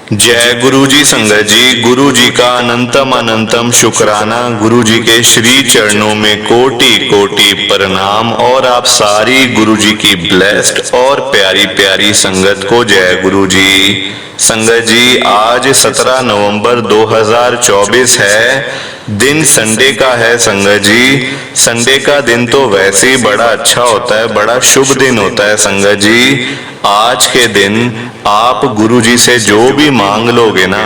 जय गुरु जी। संगत जी, गुरु जी का अनंतम अनंतम शुक्राना। गुरु जी के श्री चरणों में कोटि कोटि प्रणाम। और आप सारी गुरु जी की ब्लेस्ड और प्यारी प्यारी संगत को जय गुरु जी। संगत जी, आज 17 नवंबर 2024 है। दिन संडे का है। संगत जी, संडे का दिन तो वैसे ही बड़ा अच्छा होता है, बड़ा शुभ दिन होता है। संगत जी, आज के दिन आप गुरु जी से जो भी मांग लोगे ना,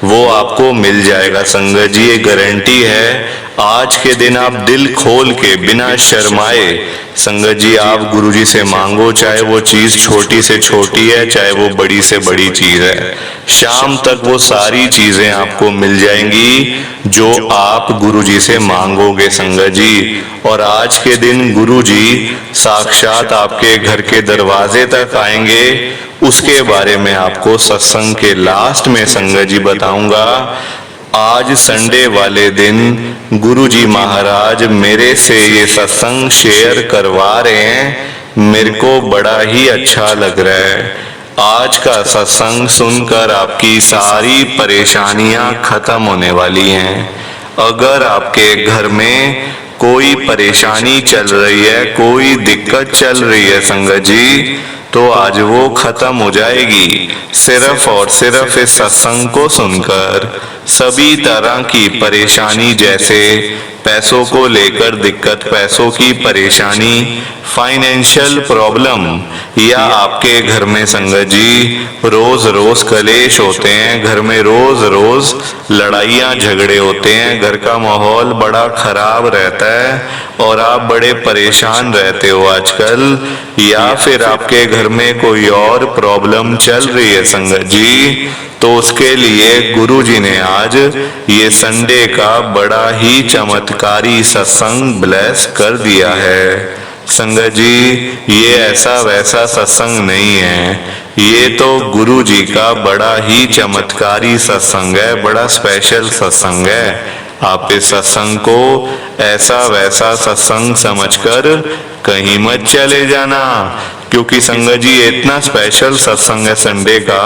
वो आपको मिल जाएगा। संगत जी, ये गारंटी है। आज के दिन आप दिल खोल के बिना शर्माए संगत जी आप गुरु जी से मांगो, चाहे वो चीज छोटी से छोटी है, चाहे वो बड़ी से बड़ी चीज है। शाम तक वो सारी चीजें आपको मिल जाएंगी जो आप गुरु जी से मांगोगे। संगत जी, और आज के दिन गुरु जी साक्षात आपके घर के दरवाजे तक आएंगे। उसके बारे में आपको सत्संग के लास्ट में संगत जी बताऊंगा। आज संडे वाले दिन गुरु जी महाराज मेरे से ये सत्संग शेयर करवा रहे हैं। मेरे को बड़ा ही अच्छा लग रहा है। आज का सत्संग सुनकर आपकी सारी परेशानियां खत्म होने वाली हैं। अगर आपके घर में कोई परेशानी चल रही है, कोई दिक्कत चल रही है संगत जी, तो आज वो खत्म हो जाएगी सिर्फ और सिर्फ इस सत्संग को सुनकर। सभी तरह की परेशानी, जैसे पैसों को लेकर दिक्कत, पैसों की परेशानी, फाइनेंशियल प्रॉब्लम, या आपके घर में संगत जी रोज रोज कलेश होते हैं, घर में रोज रोज लड़ाइयाँ झगड़े होते हैं, घर का माहौल बड़ा खराब रहता है और आप बड़े परेशान रहते हो आजकल, या फिर आपके घर में कोई और प्रॉब्लम चल रही है संगत जी, तो उसके लिए गुरु जी ने आज ये संडे का बड़ा ही चमत्कारी सत्संग ब्लेस कर दिया है। संगत जी, ये ऐसा वैसा सत्संग नहीं है, ये तो गुरु जी का बड़ा ही चमत्कारी सत्संग है, बड़ा स्पेशल सत्संग है। आप इस सत्संग को ऐसा वैसा सत्संग समझकर कहीं मत चले जाना, क्योंकि संगत जी इतना स्पेशल सत्संग है संडे का।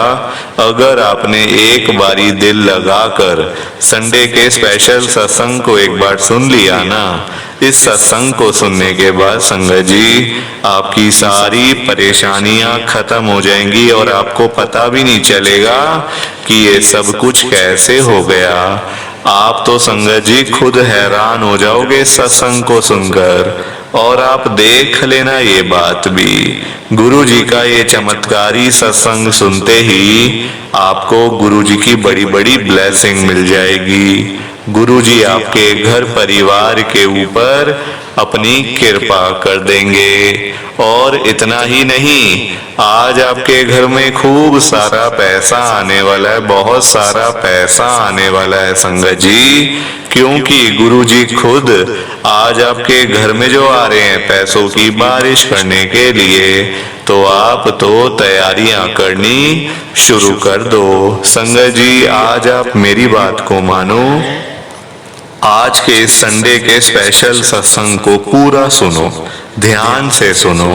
अगर आपने एक बारी दिल लगाकर संडे के स्पेशल सत्संग को एक बार सुन लिया ना, इस सत्संग को सुनने के बाद संगत जी आपकी सारी परेशानियां खत्म हो जाएंगी और आपको पता भी नहीं चलेगा कि ये सब कुछ कैसे हो गया। आप तो संगत जी खुद हैरान हो जाओगे सत्संग को सुनकर। और आप देख लेना ये बात भी, गुरु जी का ये चमत्कारी सत्संग सुनते ही आपको गुरु जी की बड़ी बड़ी ब्लेसिंग मिल जाएगी। गुरु जी आपके घर परिवार के ऊपर अपनी कृपा कर देंगे। और इतना ही नहीं, आज आपके घर में खूब सारा पैसा आने वाला है, बहुत सारा पैसा आने वाला है संगत जी, क्योंकि गुरु जी खुद आज आपके घर में जो आ रहे हैं पैसों की बारिश करने के लिए, तो आप तो तैयारियां करनी शुरू कर दो। संगत जी, आज आप मेरी बात को मानो, आज के इस संडे के स्पेशल सत्संग को पूरा सुनो, ध्यान से सुनो,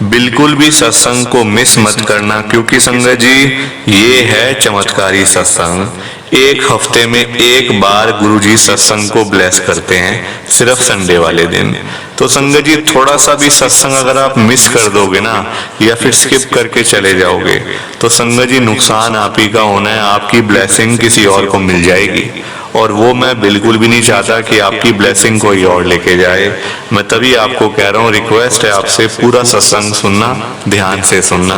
बिल्कुल भी सत्संग को मिस मत करना, क्योंकि संगत जी ये है चमत्कारी सत्संग। एक हफ्ते में एक बार गुरु जी सत्संग को ब्लेस करते हैं, सिर्फ संडे वाले दिन। तो संगत जी थोड़ा सा भी सत्संग अगर आप मिस कर दोगे ना, या फिर स्किप करके चले जाओगे, तो संगत जी नुकसान आप ही का होना है, आपकी ब्लेसिंग किसी और को मिल जाएगी। और वो मैं बिल्कुल भी नहीं चाहता कि आपकी ब्लेसिंग कोई और लेके जाए। मैं तभी आपको कह रहा हूँ, रिक्वेस्ट है आपसे पूरा सत्संग सुनना, ध्यान से सुनना।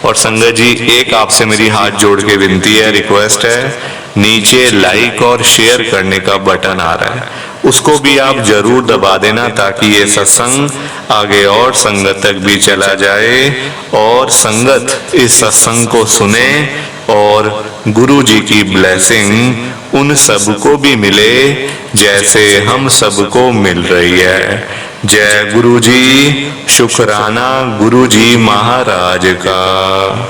और संगत जी एक आपसे मेरी हाथ जोड़ के विनती है, रिक्वेस्ट है, नीचे लाइक और शेयर करने का बटन आ रहा है, उसको भी आप जरूर दबा देना, ताकि ये सत्संग आगे और संगत तक भी चला जाए और संगत इस सत्संग को सुने और गुरु जी की ब्लेसिंग उन सबको भी मिले जैसे हम सबको मिल रही है। जय गुरु जी। शुक्राना गुरु जी महाराज का।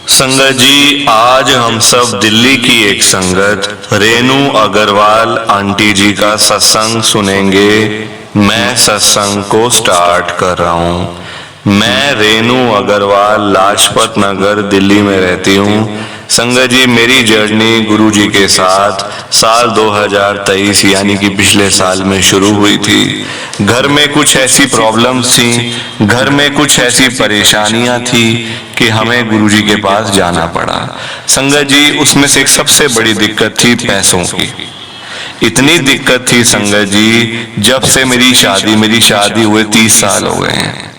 संगत जी, आज हम सब दिल्ली की एक संगत रेनू अग्रवाल आंटी जी का सत्संग सुनेंगे। मैं सत्संग को स्टार्ट कर रहा हूँ। मैं रेनू अग्रवाल लाजपत नगर दिल्ली में रहती हूँ। संगत जी, मेरी जर्नी गुरु जी के साथ साल 2023 यानी कि पिछले साल में शुरू हुई थी। घर में कुछ ऐसी प्रॉब्लम्स थी, घर में कुछ ऐसी परेशानियां थी कि हमें गुरु जी के पास जाना पड़ा। संगत जी, उसमें से एक सबसे बड़ी दिक्कत थी पैसों की। इतनी दिक्कत थी संगत जी, जब से मेरी शादी हुए 30 साल हो गए हैं।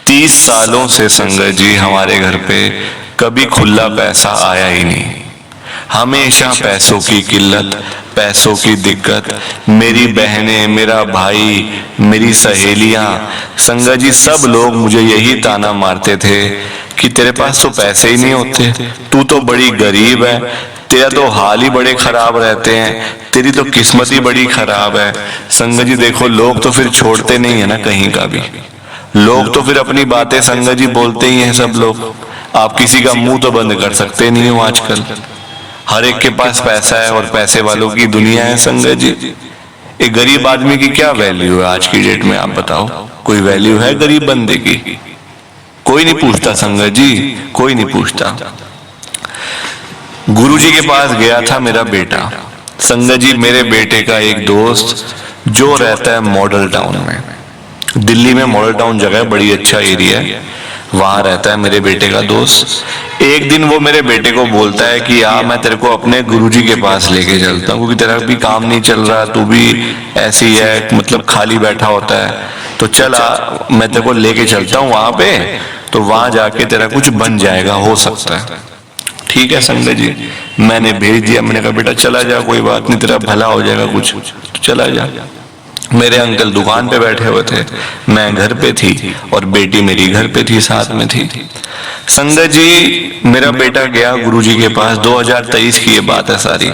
30 सालों से संगत जी हमारे घर पे कभी खुला पैसा आया ही नहीं। हमेशा पैसों की किल्लत, पैसों की दिक्कत। मेरी बहनें, मेरा भाई, मेरी सहेलियां, संगत जी सब लोग मुझे यही ताना मारते थे कि तेरे पास तो पैसे ही नहीं होते, तू तो बड़ी गरीब है, तेरा तो हाल ही बड़े खराब रहते हैं, तेरी तो किस्मत ही बड़ी खराब है। संगत जी देखो, लोग तो फिर छोड़ते नहीं है ना कहीं का भी। लोग तो फिर अपनी बातें संगत जी बोलते ही हैं सब लोग। आप किसी का मुंह तो बंद कर सकते नहीं हो आजकल। हर एक के पास पैसा है और पैसे वालों की दुनिया है संगत जी। एक गरीब आदमी की क्या वैल्यू है आज की डेट में, आप बताओ? कोई वैल्यू है गरीब बंदे की? कोई नहीं पूछता संगत जी, कोई नहीं पूछता। गुरु जी के पास गया था मेरा बेटा। संगत जी, मेरे बेटे का एक दोस्त जो रहता है मॉडल टाउन में, दिल्ली में मॉडल टाउन जगह है, बड़ी अच्छा एरिया है, वहां रहता है मेरे बेटे का दोस्त। एक दिन वो मेरे बेटे को बोलता है कि यार मैं तेरे को अपने गुरुजी के पास लेके चलता हूँ, क्योंकि तेरा भी काम नहीं चल रहा, तू भी ऐसी है, मतलब खाली बैठा होता है, तो चल मैं तेरे को लेके चलता हूँ वहां पे, तो वहां जाके तेरा कुछ बन जाएगा, हो सकता है। ठीक है संगत जी, मैंने भेज दिया। मैंने कहा बेटा चला जा, कोई बात नहीं, तेरा भला हो जाएगा कुछ, तो चला जा। मेरे अंकल दुकान पे बैठे हुए थे, मैं घर पे थी और बेटी मेरी घर पे थी, साथ में थी। संगत जी, मेरा बेटा गया गुरुजी के पास। 2023 की ये बात है सारी।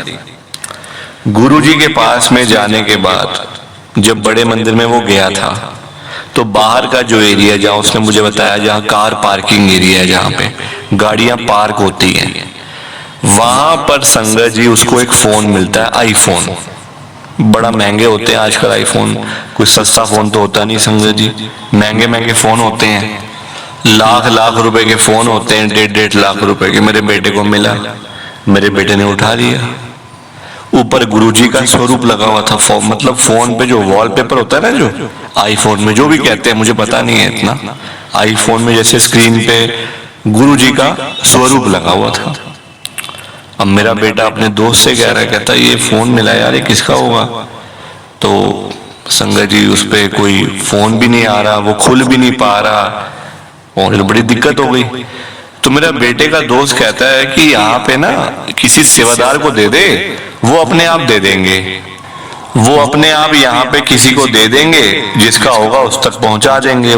गुरुजी के पास में जाने के बाद जब बड़े मंदिर में वो गया था, तो बाहर का जो एरिया, जहाँ उसने मुझे बताया, जहाँ कार पार्किंग एरिया है, जहाँ पे गाड़ियां पार्क होती हैं, वहां पर संगत जी उसको एक फोन मिलता है, आईफोन। बड़ा महंगे होते हैं आजकल आईफोन, कोई सस्ता फोन तो होता नहीं संगत जी, महंगे महंगे फोन होते हैं, लाख लाख रुपए के फोन होते हैं, 1.5 लाख रुपए के। मेरे बेटे को मिला, मेरे बेटे ने उठा लिया। ऊपर गुरुजी का स्वरूप लगा हुआ था, मतलब फोन पे जो वॉलपेपर होता है ना, जो आईफोन में जो भी कहते हैं, मुझे पता नहीं है इतना, आईफोन में जैसे स्क्रीन पे गुरुजी का स्वरूप लगा हुआ था। अब मेरा बेटा अपने दोस्त से कह रहा है, कहता ये फोन मिला यार, ये किसका होगा? तो संगत जी उस पे कोई फोन भी नहीं आ रहा, वो खुल भी नहीं पा रहा, और बड़ी दिक्कत हो गई। तो मेरा बेटे का दोस्त कहता है कि यहाँ पे ना किसी सेवादार को दे दे, वो अपने आप दे देंगे, वो अपने आप यहाँ पे किसी को दे देंगे, जिसका होगा उस तक पहुंचा देंगे।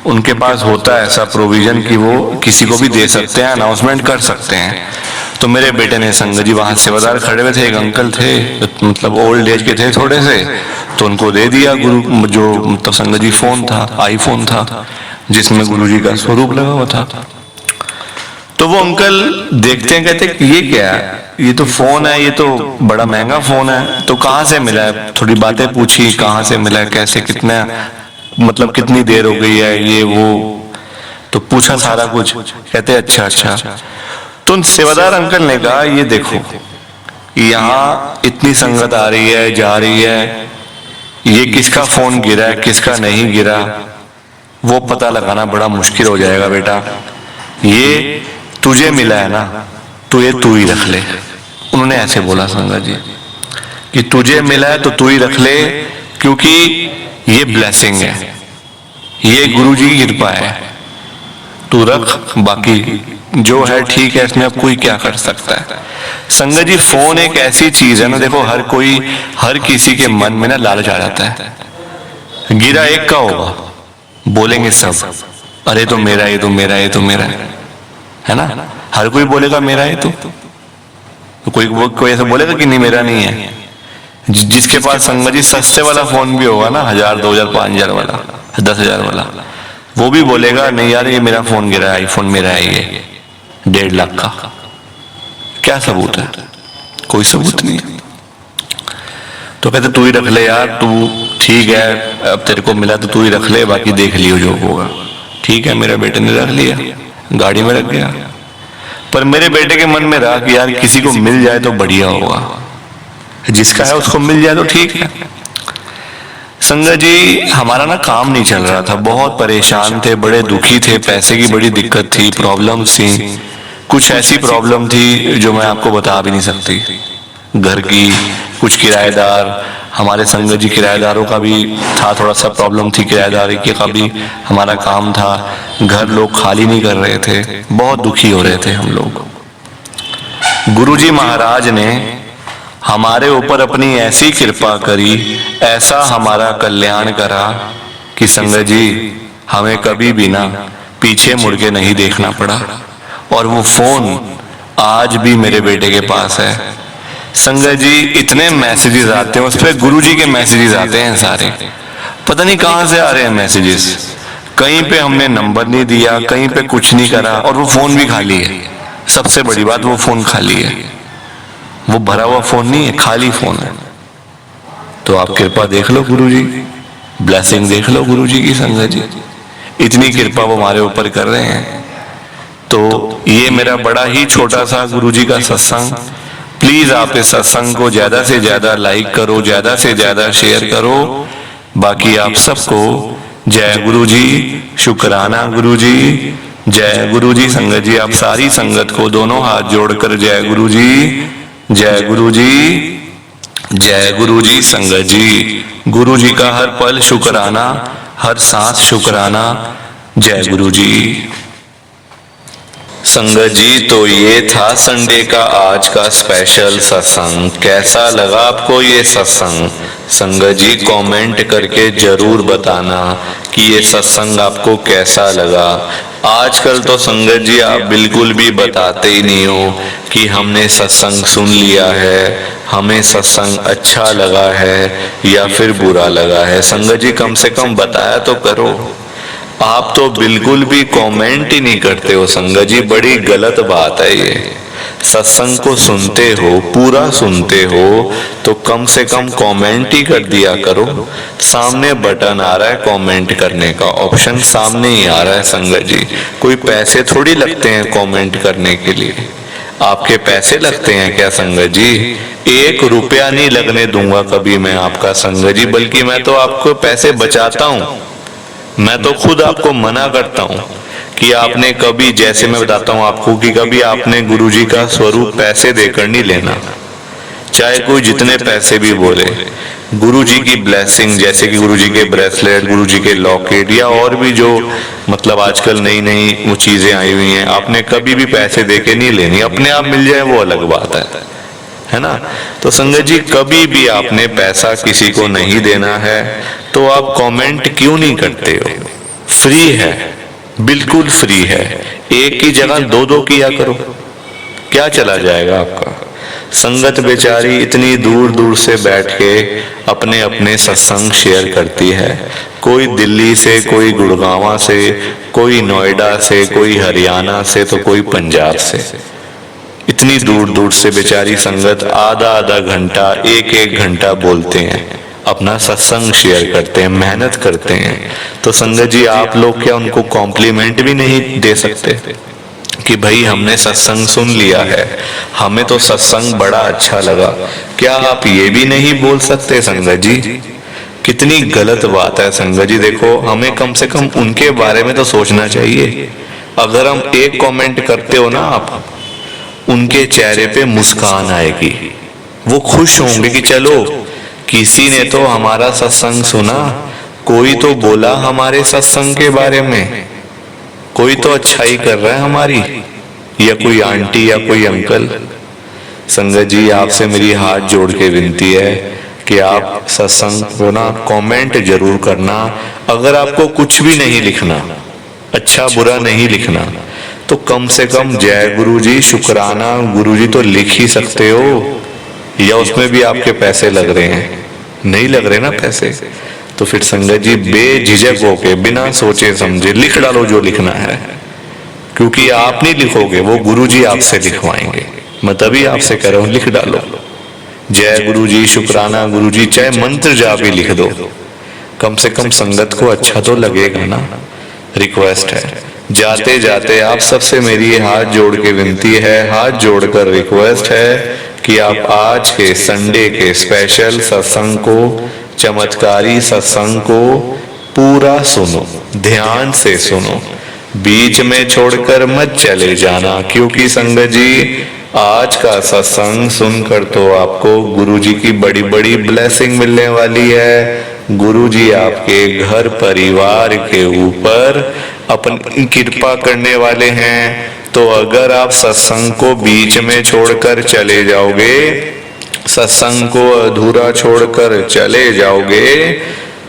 उनके पास होता है ऐसा प्रोविजन कि वो किसी को भी दे सकते हैं, अनाउंसमेंट कर सकते हैं। तो मेरे बेटे ने संगत जी, वहां सेवादार खड़े हुए थे, एक अंकल थे, मतलब ओल्ड एज के थे थोड़े से, तो उनको दे दिया गुरु जो मतलब संगत जी फोन था, आईफोन था, जिसमें गुरु जी का स्वरूप लगा हुआ था। तो वो अंकल देखते हैं, कहते हैं ये क्या है, ये तो फोन है, ये तो बड़ा महंगा फोन है, तो कहाँ से मिला है? थोड़ी बातें पूछी, कहाँ से मिला है, कैसे, कितना, मतलब कितनी देर हो गई है, ये वो, तो पूछा सारा कुछ। कहते अच्छा अच्छा। तो सेवादार अंकल ने कहा ये देखो, यहाँ इतनी संगत आ रही है, जा रही है, ये किसका फोन गिरा है, किसका नहीं गिरा, वो पता लगाना बड़ा मुश्किल हो जाएगा बेटा। ये तुझे मिला है ना, तो ये तू ही रख ले। उन्होंने ऐसे बोला संगत जी कि तुझे मिला है तो तू ही रख ले, क्योंकि ये ब्लेसिंग है, ये गुरु जी की कृपा है, तू रख, बाकी जो है ठीक है, इसमें अब कोई क्या कर सकता है। संगत जी, फोन एक ऐसी चीज है ना, देखो हर किसी के मन में ना लालच आ जाता है। गिरा एक का होगा, बोलेंगे सब, अरे तो मेरा, ये तो मेरा, ये तो मेरा है ना, हर कोई बोलेगा मेरा है, तो कोई ऐसा बोलेगा कि नहीं मेरा नहीं है। जिसके पास संगत जी सस्ते वाला फोन भी होगा ना, 1000, 2000, 5000 वाला, 10,000 वाला, वो भी बोलेगा नहीं यार ये मेरा फोन गिरा है, आईफोन मेरा है, ये 1.5 लाख का। क्या सबूत है? कोई सबूत नहीं है। तो कहते तू ही रख ले यार, तू ठीक है, अब तेरे को मिला तो तू ही रख ले, बाकी देख लियो जो होगा। ठीक है, मेरे बेटे ने रख लिया, गाड़ी में रख गया। पर मेरे बेटे के मन में रहा कि यार किसी को मिल जाए तो बढ़िया होगा, जिसका है उसको मिल जाए तो ठीक है। संगत जी हमारा ना काम नहीं चल रहा था, बहुत परेशान थे, बड़े दुखी थे, पैसे की बड़ी दिक्कत थी, प्रॉब्लम्स थी, कुछ ऐसी प्रॉब्लम थी जो मैं आपको बता भी नहीं सकती। घर की कुछ किराएदार, हमारे संगत जी किराएदारों का भी था, थोड़ा सा प्रॉब्लम थी किराएदारी की का भी, हमारा काम था, घर लोग खाली नहीं कर रहे थे, बहुत दुखी हो रहे थे हम लोग। गुरुजी महाराज ने हमारे ऊपर अपनी ऐसी कृपा करी, ऐसा हमारा कल्याण करा कि संगत जी हमें कभी भी ना पीछे मुड़ के नहीं देखना पड़ा। और वो फोन आज भी मेरे बेटे के पास है। संगत जी इतने मैसेजेस आते हैं, उस पर गुरुजी के मैसेजेस आते हैं सारे, पता नहीं कहां से आ रहे हैं मैसेजेस। कहीं पे हमने नंबर नहीं दिया, कहीं पे कुछ नहीं करा, और वो फोन भी खाली है। सबसे बड़ी बात वो फोन खाली है, वो भरा हुआ फोन नहीं है, खाली फोन है। तो आप कृपा देख लो गुरुजी, ब्लेसिंग देख लो गुरुजी की। संगत जी इतनी कृपा वो हमारे ऊपर कर रहे हैं। तो ये मेरा बड़ा ही छोटा सा गुरुजी का सत्संग, प्लीज आप इस सत्संग को ज्यादा से ज्यादा लाइक करो, ज्यादा से ज्यादा शेयर करो। बाकी आप सबको जय गुरुजी, शुक्राना गुरुजी, जय गुरुजी। संगत जी आप सारी संगत को दोनों हाथ जोड़कर जय गुरुजी, जय गुरुजी, जय गुरुजी। संगत जी गुरुजी का हर पल शुक्राना, हर सांस शुक्राना, जय गुरुजी। संगत जी तो ये था संडे का आज का स्पेशल सत्संग। कैसा लगा आपको ये सत्संग? संगत जी कमेंट करके जरूर बताना कि ये सत्संग आपको कैसा लगा। आजकल तो संगत जी आप बिल्कुल भी बताते ही नहीं हो कि हमने सत्संग सुन लिया है, हमें सत्संग अच्छा लगा है या फिर बुरा लगा है। संगत जी कम से कम बताया तो करो। आप तो बिल्कुल भी कमेंट ही नहीं करते हो। संगत जी बड़ी गलत बात है ये। सत्संग को सुनते हो, पूरा सुनते हो, तो कम से कम कमेंट ही कर दिया करो। सामने बटन आ रहा है कमेंट करने का, ऑप्शन सामने ही आ रहा है। संगत जी कोई पैसे थोड़ी लगते हैं कमेंट करने के लिए। आपके पैसे लगते हैं क्या संगत जी? 1 रुपया नहीं लगने दूंगा कभी मैं आपका संगत जी, बल्कि मैं तो आपको पैसे बचाता हूँ। मैं तो खुद आपको मना करता हूँ कि आपने कभी, जैसे मैं बताता हूँ आपको कि कभी आपने गुरुजी का स्वरूप पैसे देकर नहीं लेना। चाहे कोई जितने पैसे भी बोले, गुरुजी की ब्लेसिंग, जैसे कि गुरुजी के ब्रेसलेट, गुरुजी के लॉकेट, या और भी जो मतलब आजकल नई नई वो चीजें आई हुई हैं, आपने कभी भी पैसे देके नहीं लेनी। अपने आप मिल जाए वो अलग बात है ना। तो संगत जी कभी भी आपने पैसा किसी को नहीं देना है, तो आप कमेंट क्यों नहीं करते हो? फ्री है, बिल्कुल फ्री है। एक की जगह 2-2 किया करो, क्या चला जाएगा आपका? संगत बेचारी इतनी दूर दूर से बैठ के अपने अपने सत्संग शेयर करती है। कोई दिल्ली से, कोई गुड़गांव से, कोई नोएडा से, कोई हरियाणा से, तो कोई पंजाब से। इतनी दूर दूर से बेचारी संगत आधा घंटा, 1 घंटा बोलते हैं, अपना सत्संग शेयर करते हैं, मेहनत करते हैं। तो संगत जी आप लोग क्या उनको कॉम्प्लीमेंट भी नहीं दे सकते कि भाई हमने सत्संग सुन लिया है, हमें तो सत्संग बड़ा अच्छा लगा? क्या आप ये भी नहीं बोल सकते संगत जी? कितनी गलत बात है संगत जी। देखो हमें कम से कम उनके बारे में तो सोचना चाहिए। अगर हम एक कमेंट करते हो ना आप, उनके चेहरे पे मुस्कान आएगी, वो खुश होंगे कि चलो किसी ने तो हमारा सत्संग सुना, कोई तो बोला हमारे सत्संग के बारे में, कोई तो अच्छाई कर रहा है हमारी, या कोई आंटी या कोई अंकल। संगत जी आपसे मेरी हाथ जोड़ के विनती है कि आप सत्संग को ना कमेंट जरूर करना। अगर आपको कुछ भी नहीं लिखना, अच्छा बुरा नहीं लिखना, तो कम से कम जय गुरुजी, शुक्राना गुरुजी तो लिख ही सकते हो। या उसमें भी आपके पैसे लग रहे हैं? नहीं लग रहे ना पैसे, तो फिर संगत जी बेझिझक होके बिना सोचे समझे लिख डालो जो लिखना है, क्योंकि आप नहीं लिखोगे, वो गुरुजी आपसे लिखवाएंगे। मैं तभी आपसे कह रहा हूं लिख डालो जय गुरुजी, शुक्राना गुरुजी, चाहे मंत्र जाप ही लिख दो, कम से कम संगत को अच्छा तो लगेगा ना। रिक्वेस्ट है जाते जाते आप सबसे मेरी हाथ जोड़ के विनती है, हाथ जोड़कर रिक्वेस्ट है कि आप आज के संडे के स्पेशल सत्संग को, चमत्कारी सत्संग को पूरा सुनो, ध्यान से सुनो, बीच में छोड़कर मत चले जाना। क्योंकि संगत जी आज का सत्संग सुनकर तो आपको गुरुजी की बड़ी बड़ी ब्लेसिंग मिलने वाली है। गुरुजी आपके घर परिवार के ऊपर अपनी कृपा करने वाले हैं। तो अगर आप सत्संग को बीच में छोड़कर चले जाओगे, सत्संग को अधूरा छोड़कर चले जाओगे,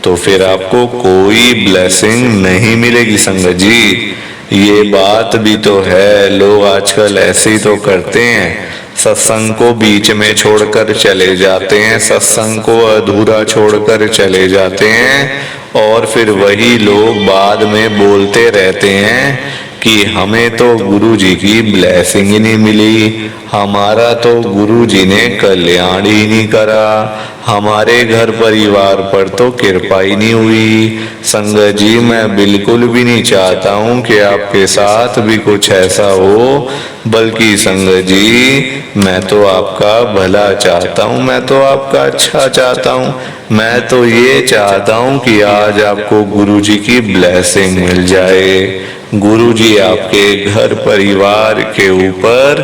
तो फिर आपको कोई ब्लेसिंग नहीं मिलेगी संगत जी। ये बात भी तो है, लोग आजकल ऐसे ही तो करते हैं, सत्संग को बीच में छोड़कर चले जाते हैं, सत्संग को अधूरा छोड़कर चले जाते हैं और फिर वही लोग बाद में बोलते रहते हैं कि हमें तो गुरुजी की ब्लेसिंग ही नहीं मिली, हमारा तो गुरुजी ने कल्याण ही नहीं करा, हमारे घर परिवार पर तो कृपा ही नहीं हुई। संगत जी मैं बिल्कुल भी नहीं चाहता हूँ कि आपके साथ भी कुछ ऐसा हो, बल्कि संगत जी मैं तो आपका भला चाहता हूँ, मैं तो आपका अच्छा चाहता हूँ। मैं तो ये चाहता हूँ कि आज आपको गुरुजी की ब्लेसिंग मिल जाए, गुरुजी आपके घर परिवार के ऊपर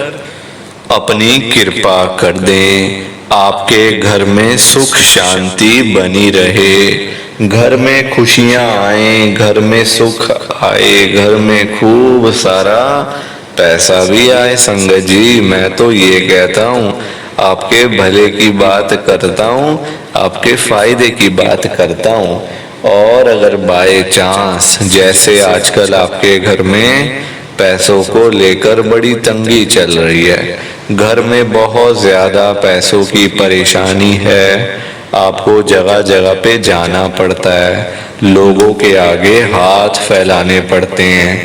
अपनी कृपा कर दें, आपके घर में सुख शांति बनी रहे, घर में खुशियां आए, घर में सुख आए, घर में खूब सारा पैसा भी आए। संगत जी मैं तो ये कहता हूँ, आपके भले की बात करता हूँ, आपके फायदे की बात करता हूँ। और अगर बाय चांस जैसे आजकल आपके घर में पैसों को लेकर बड़ी तंगी चल रही है, घर में बहुत ज्यादा पैसों की परेशानी है, आपको जगह जगह पे जाना पड़ता है, लोगों के आगे हाथ फैलाने पड़ते हैं,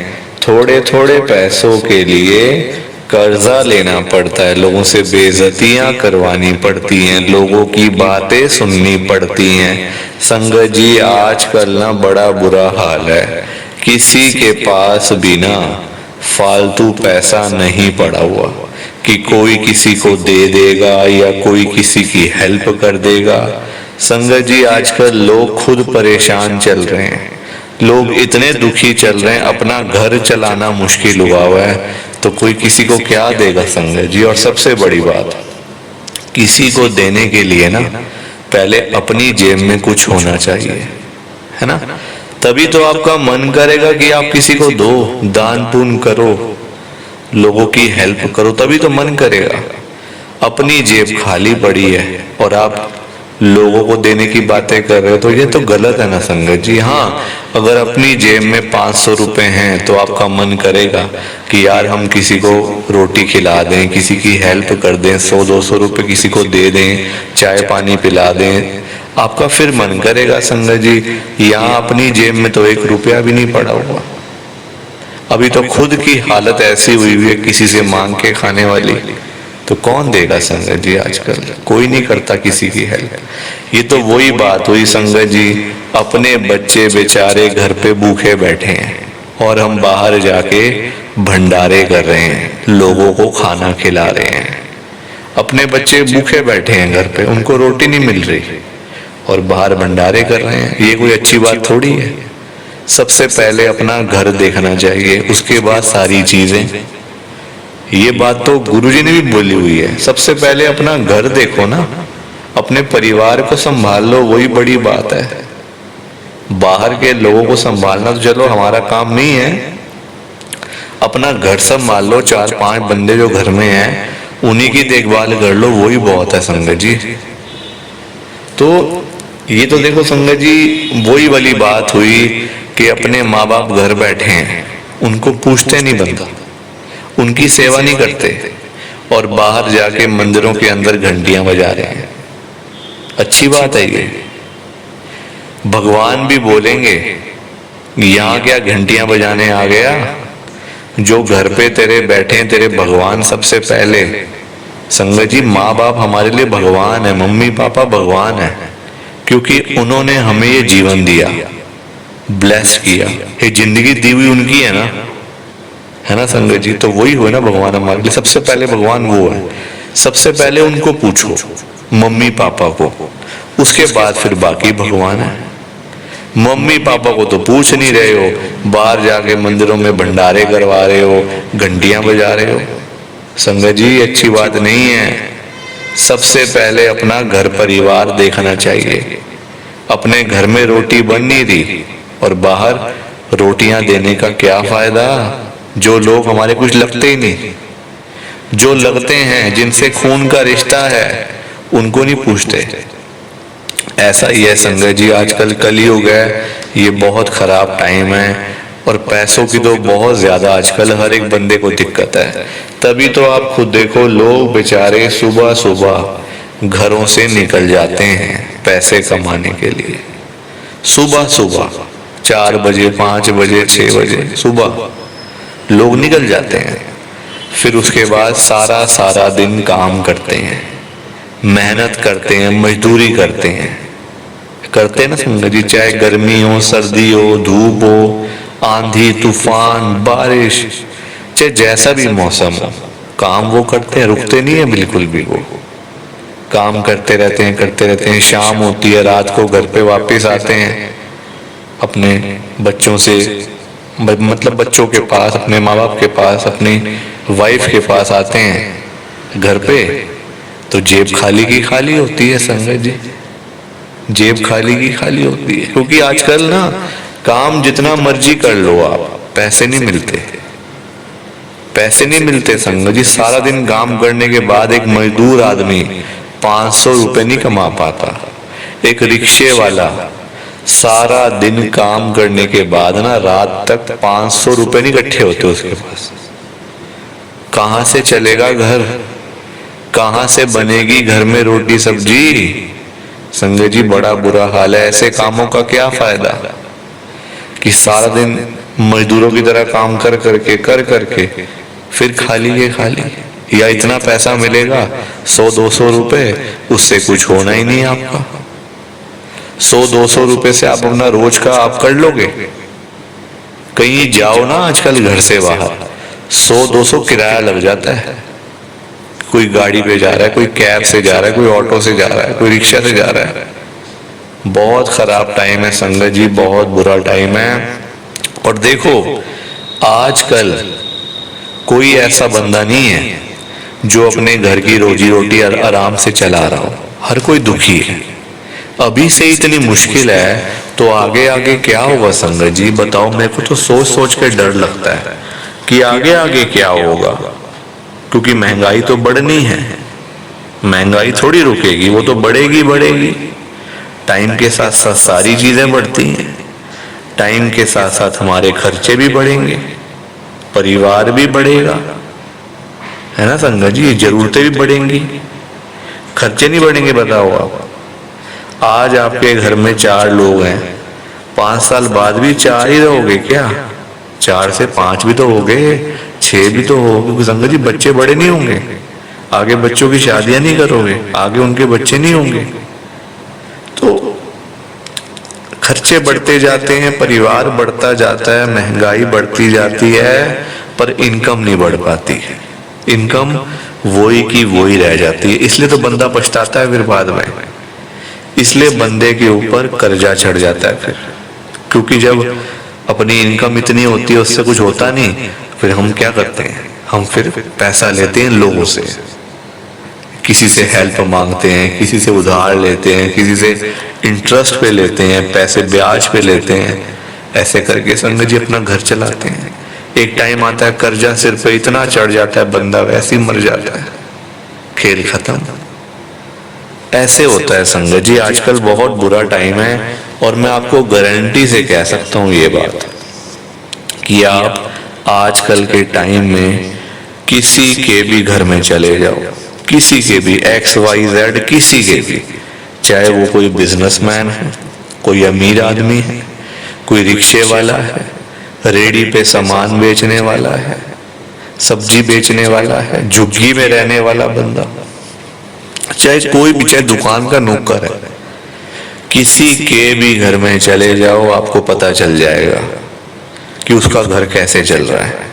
थोड़े थोड़े पैसों के लिए कर्जा लेना पड़ता है, लोगों से बेइज्जतियां करवानी पड़ती हैं, लोगों की बातें सुननी पड़ती हैं। संगत जी आजकल ना बड़ा बुरा हाल है, किसी के पास भी ना फालतू पैसा नहीं पड़ा हुआ कि कोई किसी को दे देगा या कोई किसी की हेल्प कर देगा। संगत जी आजकल लोग खुद परेशान चल रहे हैं, लोग इतने दुखी चल रहे हैं, अपना घर चलाना मुश्किल हुआ है, तो कोई किसी को क्या देगा संगत जी। और सबसे बड़ी बात, किसी को देने के लिए ना पहले अपनी जेब में कुछ होना चाहिए, है ना, तभी तो आपका मन करेगा कि आप किसी को दो, दान पुण्य करो, लोगों की हेल्प करो, तभी तो मन करेगा। अपनी जेब खाली पड़ी है और आप लोगों को देने की बातें कर रहे हो, तो ये तो गलत है ना संगत जी। हाँ, अगर अपनी जेब में 500 रुपए हैं तो आपका मन करेगा कि यार हम किसी को रोटी खिला दें, किसी की हेल्प कर दें, 100-200 रुपए किसी को दे दें, चाय पानी पिला दें, आपका फिर मन करेगा संगत जी। यहाँ अपनी जेब में तो 1 रुपया भी नहीं पड़ा हुआ, अभी तो खुद की हालत ऐसी हुई है किसी से मांग के खाने वाली, तो कौन देगा संगत जी। आजकल कोई नहीं करता किसी की हेल्प। ये तो वही बात हुई संगत जी, अपने बच्चे बेचारे घर पे भूखे बैठे हैं और हम बाहर जाके भंडारे कर रहे हैं, लोगों को खाना खिला रहे हैं। अपने बच्चे भूखे बैठे हैं घर पे, उनको रोटी नहीं मिल रही और बाहर भंडारे कर रहे हैं, ये कोई अच्छी बात थोड़ी है। सबसे पहले अपना घर देखना चाहिए, उसके बाद सारी चीजें। ये बात तो गुरुजी ने भी बोली हुई है, सबसे पहले अपना घर देखो ना, अपने परिवार को संभाल लो, वही बड़ी बात है। बाहर के लोगों को संभालना तो चलो हमारा काम नहीं है, अपना घर संभाल लो, 4-5 बंदे जो घर में हैं उन्हीं की देखभाल कर लो, वही बहुत है संगत जी। तो ये तो देखो संगत जी, वही वाली बात हुई कि अपने माँ बाप घर बैठे हैं, उनको पूछते नहीं बनता, उनकी सेवा नहीं करते और बाहर जाके मंदिरों के अंदर घंटियां बजा रहे हैं। अच्छी बात है ये, भगवान भी बोलेंगे यहाँ क्या घंटियां बजाने आ गया, जो घर पे तेरे बैठे हैं तेरे भगवान सबसे पहले। संगत जी माँ बाप हमारे लिए भगवान है, मम्मी पापा भगवान है, क्योंकि उन्होंने हमें ये जीवन दिया, ब्लेस किया, ये जिंदगी दी हुई उनकी है ना, है ना संगत जी। तो वही हुए ना भगवान हमारे लिए। सबसे पहले भगवान वो है, सबसे पहले उनको पूछो, मम्मी पापा को, उसके बाद फिर बाकी भगवान है। मम्मी पापा को तो पूछ नहीं रहे हो, बाहर जाके मंदिरों में भंडारे करवा रहे हो, घंटियां बजा रहे हो। संगत जी अच्छी बात नहीं है। सबसे पहले अपना घर परिवार देखना चाहिए। अपने घर में रोटी बन नहीं रही और बाहर रोटियां देने का क्या फायदा। जो लोग हमारे कुछ लगते ही नहीं, जो लगते हैं, जिनसे खून का रिश्ता है, उनको नहीं पूछते। ऐसा ही है संगत जी, आजकल कलयुग है, ये बहुत खराब टाइम है और पैसों की तो बहुत ज्यादा आजकल हर एक बंदे को दिक्कत है। तभी तो आप खुद देखो, लोग बेचारे सुबह सुबह घरों से निकल जाते हैं पैसे कमाने के लिए। सुबह सुबह 4 बजे, 5 बजे, 6 बजे सुबह लोग निकल जाते हैं। फिर उसके बाद सारा सारा दिन काम करते हैं, मेहनत करते हैं, मजदूरी करते हैं ना संगत जी। चाहे गर्मी हो, सर्दी हो, धूप हो, आंधी तूफान, बारिश, चाहे जैसा भी मौसम हो, काम वो करते हैं, रुकते नहीं है बिल्कुल भी। वो काम करते रहते हैं। शाम होती है, रात को घर पे वापस आते हैं अपने बच्चों से, मतलब बच्चों के पास, अपने माँ बाप के पास, अपनी वाइफ के पास आते हैं घर पे। तो जेब खाली की खाली होती है संगत जी, जेब खाली की खाली होती है। क्योंकि आजकल ना काम जितना मर्जी कर लो आप, पैसे नहीं मिलते, पैसे नहीं मिलते संगत जी। सारा दिन काम करने के बाद एक मजदूर आदमी 500 रुपए नहीं कमा पाता। एक रिक्शे वाला सारा दिन काम करने के बाद ना रात तक 500 रुपए नहीं इकट्ठे होते उसके पास। कहां से चलेगा घर, कहां से बनेगी घर में रोटी सब्जी। संगत जी बड़ा बुरा हाल है। ऐसे कामों का क्या फायदा कि सारा दिन मजदूरों की तरह काम कर करके फिर खाली के खाली। या इतना पैसा मिलेगा 100-200 रुपए, उससे कुछ होना ही नहीं आपका। 100-200 रुपए से आप अपना रोज का आप कर लोगे। कहीं जाओ ना आजकल घर से बाहर, 100-200 किराया लग जाता है। कोई गाड़ी पे जा रहा है, कोई कैब से जा रहा है, कोई ऑटो से जा रहा है, कोई रिक्शा से जा रहा है। बहुत खराब टाइम है संगत जी, बहुत बुरा टाइम है। और देखो आजकल कोई ऐसा बंदा नहीं है जो अपने घर की रोजी रोटी आराम से चला रहा हो। हर कोई दुखी है। अभी से इतनी मुश्किल है तो आगे आगे क्या होगा संगत जी, बताओ। मेरे को तो सोच सोच के डर लगता है कि आगे आगे क्या होगा। क्योंकि महंगाई तो बढ़नी है, महंगाई थोड़ी रुकेगी, वो तो बढ़ेगी बढ़ेगी। टाइम के साथ साथ सारी चीजें बढ़ती हैं। टाइम के साथ साथ हमारे खर्चे भी बढ़ेंगे, परिवार भी बढ़ेगा, है ना संगत जी। जरूरतें भी बढ़ेंगी, खर्चे नहीं बढ़ेंगे। बताओ आप, आज आपके घर में 4 लोग हैं, 5 साल बाद भी 4 ही रहोगे क्या? 4 से 5 भी तो हो गए, 6 भी तो हो गए संगत जी। बच्चे बड़े नहीं होंगे, आगे बच्चों की शादियां नहीं करोगे, आगे उनके बच्चे नहीं होंगे। तो खर्चे बढ़ते जाते हैं, परिवार बढ़ता जाता है, महंगाई बढ़ती जाती है, पर इनकम नहीं बढ़ पाती है। इनकम वही की वही रह जाती है। इसलिए तो बंदा पछताता है फिर बाद में। इसलिए बंदे के ऊपर कर्जा चढ़ जाता है फिर। क्योंकि जब अपनी इनकम इतनी होती है, उससे कुछ होता नहीं, फिर हम क्या करते हैं, हम फिर पैसा लेते हैं लोगों से, किसी से हेल्प मांगते हैं, किसी से उधार लेते हैं, किसी से इंटरेस्ट पे लेते हैं, पैसे ब्याज पे लेते हैं। ऐसे करके संगत जी अपना घर चलाते हैं। एक टाइम आता है कर्जा सिर पे इतना चढ़ जाता है, बंदा वैसे ही मर जाता है, खेल खत्म। ऐसे होता है संगत जी। आजकल बहुत बुरा टाइम है और मैं आपको गारंटी से कह सकता हूँ ये बात कि आप आजकल के टाइम में किसी के भी घर में चले जाओ, किसी के भी XYZ, किसी के भी, चाहे वो कोई बिजनेसमैन है, कोई अमीर आदमी है, कोई रिक्शे वाला है, रेडी पे सामान बेचने वाला है, सब्जी बेचने वाला है, झुग्गी में रहने वाला बंदा, चाहे कोई भी, चाहे दुकान का नौकर है, किसी के भी घर में चले जाओ, आपको पता चल जाएगा कि उसका घर कैसे चल रहा है।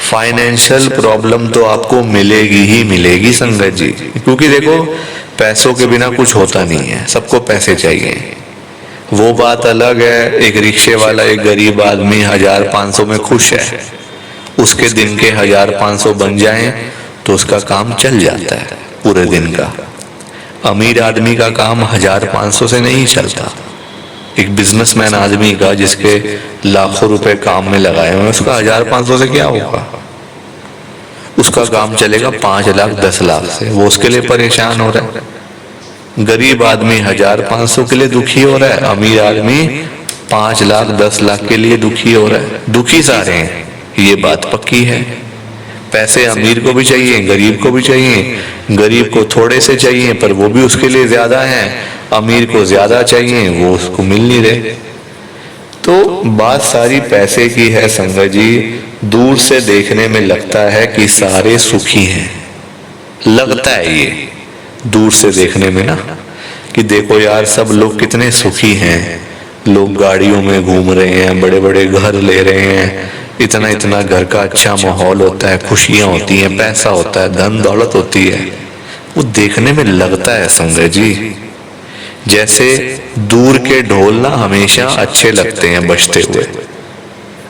फाइनेंशियल प्रॉब्लम तो आपको मिलेगी ही मिलेगी संगत जी, क्योंकि देखो पैसों के बिना कुछ होता नहीं है, सबको पैसे चाहिए। वो बात अलग है, एक रिक्शे वाला एक गरीब आदमी 1500 में खुश है, उसके दिन के 1500 बन जाएं तो उसका काम चल जाता है पूरे दिन का। अमीर आदमी का काम 1500 से नहीं चलता। एक बिजनेसमैन आदमी का जिसके लाखों रुपए काम में लगाए हुए, उसका 1500 से क्या होगा? उसका काम चलेगा 5 लाख 10 लाख से, वो उसके लिए परेशान हो रहा है। गरीब आदमी 1500 के लिए दुखी हो रहा है, अमीर आदमी 5 लाख 10 लाख के लिए दुखी हो रहा है। दुखी सारे हैं, ये बात पक्की है। पैसे अमीर को भी चाहिए, गरीब को भी चाहिए। गरीब को थोड़े से चाहिए पर वो भी उसके लिए ज्यादा है, अमीर को ज्यादा चाहिए, वो उसको मिल नहीं रहे। तो बात सारी पैसे की है संगत जी। दूर से देखने में लगता है कि सारे सुखी हैं, लगता है ये दूर से देखने में ना, कि देखो यार सब लोग कितने सुखी हैं, लोग गाड़ियों में घूम रहे हैं, बड़े बड़े घर ले रहे हैं, इतना इतना घर का अच्छा माहौल होता है, खुशियां होती हैं, पैसा होता है, धन दौलत होती है। वो देखने में लगता है संगत जी जैसे दूर के ढोल ना हमेशा अच्छे लगते हैं बजते हुए।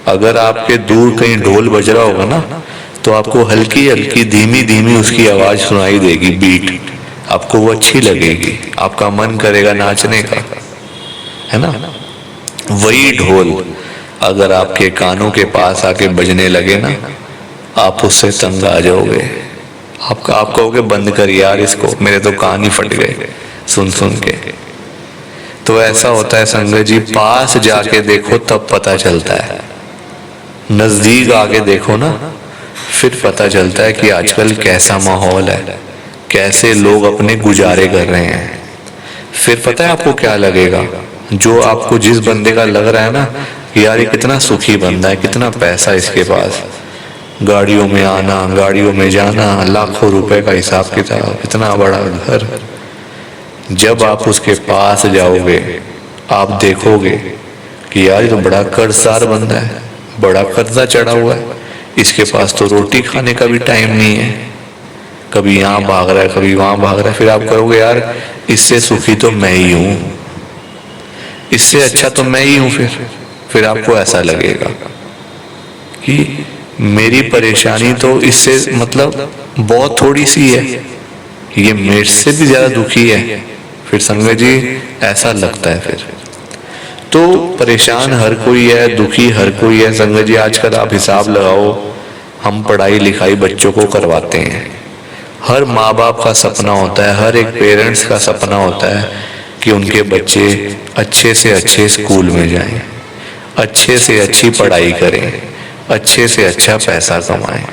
अगर आपके दूर कहीं ढोल बज रहा होगा ना, तो आपको हल्की हल्की धीमी धीमी उसकी आवाज सुनाई देगी, बीट, आपको वो अच्छी लगेगी, आपका मन करेगा नाचने का, है ना। वही ढोल अगर आपके कानों के पास आके बजने लगे ना, आप उससे तंग आ जाओगे। आप कहोगे बंद कर यार इसको, मेरे तो कान ही फट गए सुन सुन के। तो ऐसा होता है संगत जी, पास जाके देखो तब पता चलता है, नजदीक आके देखो ना फिर पता चलता है कि आजकल कैसा माहौल है, कैसे लोग अपने गुजारे कर रहे हैं। फिर पता है आपको क्या लगेगा, जो आपको जिस बंदे का लग रहा है ना कि यार ये कितना सुखी बंदा है, कितना पैसा इसके पास, गाड़ियों में आना, गाड़ियों में जाना, लाखों रुपए का हिसाब किताब, इतना बड़ा घर, जब आप उसके पास जाओगे आप देखोगे कि यार ये तो बड़ा कर्जदार बंदा है, बड़ा कर्जा चढ़ा हुआ है, इसके पास तो रोटी खाने का भी टाइम नहीं है, कभी यहाँ भाग रहा है कभी वहां भाग रहा है। फिर आप कहोगे यार इससे सुखी तो मैं ही हूं, इससे अच्छा तो मैं ही हूं। फिर आपको ऐसा लगेगा कि मेरी परेशानी तो इससे मतलब बहुत थोड़ी सी है, ये मेरे से भी ज्यादा दुखी है। फिर संगत जी ऐसा लगता है। फिर तो परेशान हर कोई है, दुखी हर कोई है संगत जी। आजकल आप हिसाब लगाओ, हम पढ़ाई लिखाई बच्चों को करवाते हैं, हर माँ बाप का सपना होता है, हर एक पेरेंट्स का सपना होता है कि उनके बच्चे अच्छे से अच्छे स्कूल में जाएं, अच्छे से अच्छी पढ़ाई करें, अच्छे से अच्छा पैसा कमाएं,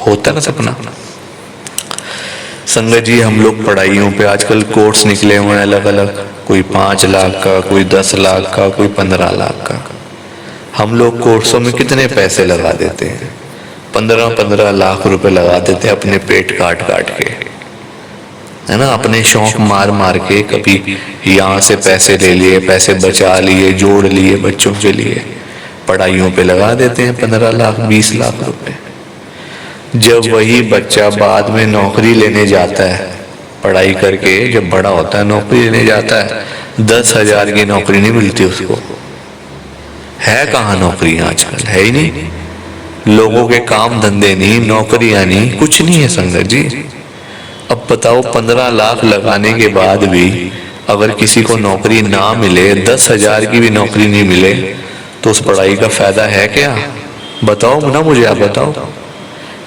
होता ना सपना। संगत जी हम लोग पढ़ाइयों पे आजकल कोर्स निकले हुए हैं अलग अलग, कोई 5 लाख का, कोई 10 लाख का, कोई 15 लाख का। हम लोग कोर्सों में कितने पैसे लगा देते हैं, 15-15 लाख रुपए लगा देते हैं अपने पेट काट काट के, है ना, अपने शौक मार मार के। कभी यहाँ से पैसे ले लिए, पैसे बचा लिए, जोड़ लिए, बच्चों के लिए पढ़ाइयों पे लगा देते हैं 15 लाख 20 लाख रुपए। जब वही बच्चा बाद में नौकरी लेने जाता है, पढ़ाई करके जब बड़ा होता है नौकरी लेने जाता है, 10,000 की नौकरी नहीं मिलती उसको। है कहाँ नौकरी आजकल, है ही नहीं। लोगों के काम धंधे नहीं, नौकरियां नहीं, कुछ नहीं है संगत जी। अब बताओ 15 लाख लगाने के बाद भी अगर किसी को नौकरी ना मिले, 10,000 की भी नौकरी नहीं मिले, तो उस पढ़ाई का फायदा है क्या? बताओ ना मुझे, आप बताओ,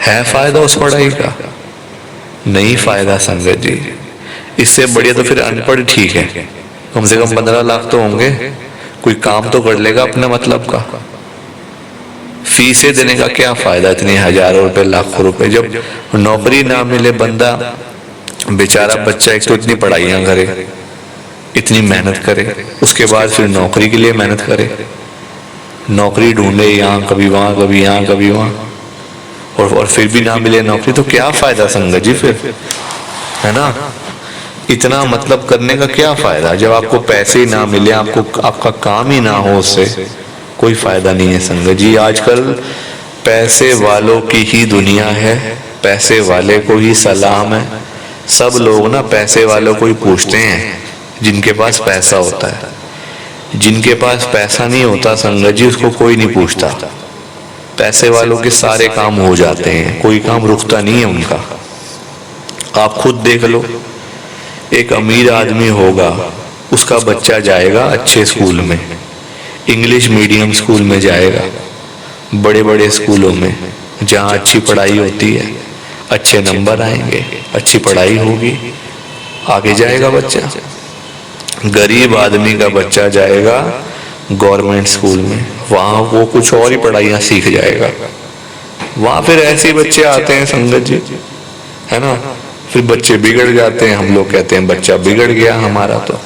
है फायदा उस पढ़ाई का? नहीं फायदा संगत जी। इससे बढ़िया तो फिर अनपढ़ ठीक है, कम से कम 15 लाख तो होंगे, कोई काम तो कर लेगा अपने मतलब का। फीसें देने का क्या फायदा, इतने हजारों रुपए लाखों रुपए, जब नौकरी ना मिले बंदा बेचारा बच्चा एक तो इतनी पढ़ाइयां करे, इतनी मेहनत करे, उसके बाद फिर नौकरी के लिए मेहनत करे, नौकरी ढूंढे यहाँ कभी वहां कभी यहाँ कभी वहां, और फिर भी ना मिले नौकरी, तो क्या फायदा संगत जी फिर, है ना। इतना मतलब करने का क्या फायदा जब आपको पैसे ही ना मिले, आपको आपका काम ही ना हो, उससे कोई फायदा नहीं है संगत जी। आजकल पैसे वालों की ही दुनिया है, पैसे वाले को ही सलाम है। सब लोग ना पैसे वालों को ही पूछते हैं जिनके पास पैसा होता है। जिनके पास पैसा नहीं होता संगत जी, उसको कोई नहीं पूछता। पैसे वालों के सारे काम हो जाते हैं, कोई काम रुकता नहीं है उनका। आप खुद देख लो, एक अमीर आदमी होगा, उसका बच्चा जाएगा अच्छे स्कूल में, इंग्लिश मीडियम स्कूल में जाएगा, बड़े बड़े स्कूलों में जहाँ अच्छी पढ़ाई होती है, अच्छे नंबर आएंगे, अच्छी पढ़ाई होगी, आगे जाएगा बच्चा। गरीब आदमी का बच्चा जाएगा गवर्नमेंट स्कूल में, वहाँ वो कुछ और ही पढ़ाइयाँ सीख जाएगा। वहाँ फिर ऐसे बच्चे आते हैं संगत जी, है ना, फिर बच्चे बिगड़ जाते हैं। हम लोग कहते हैं बच्चा बिगड़ गया हमारा, तो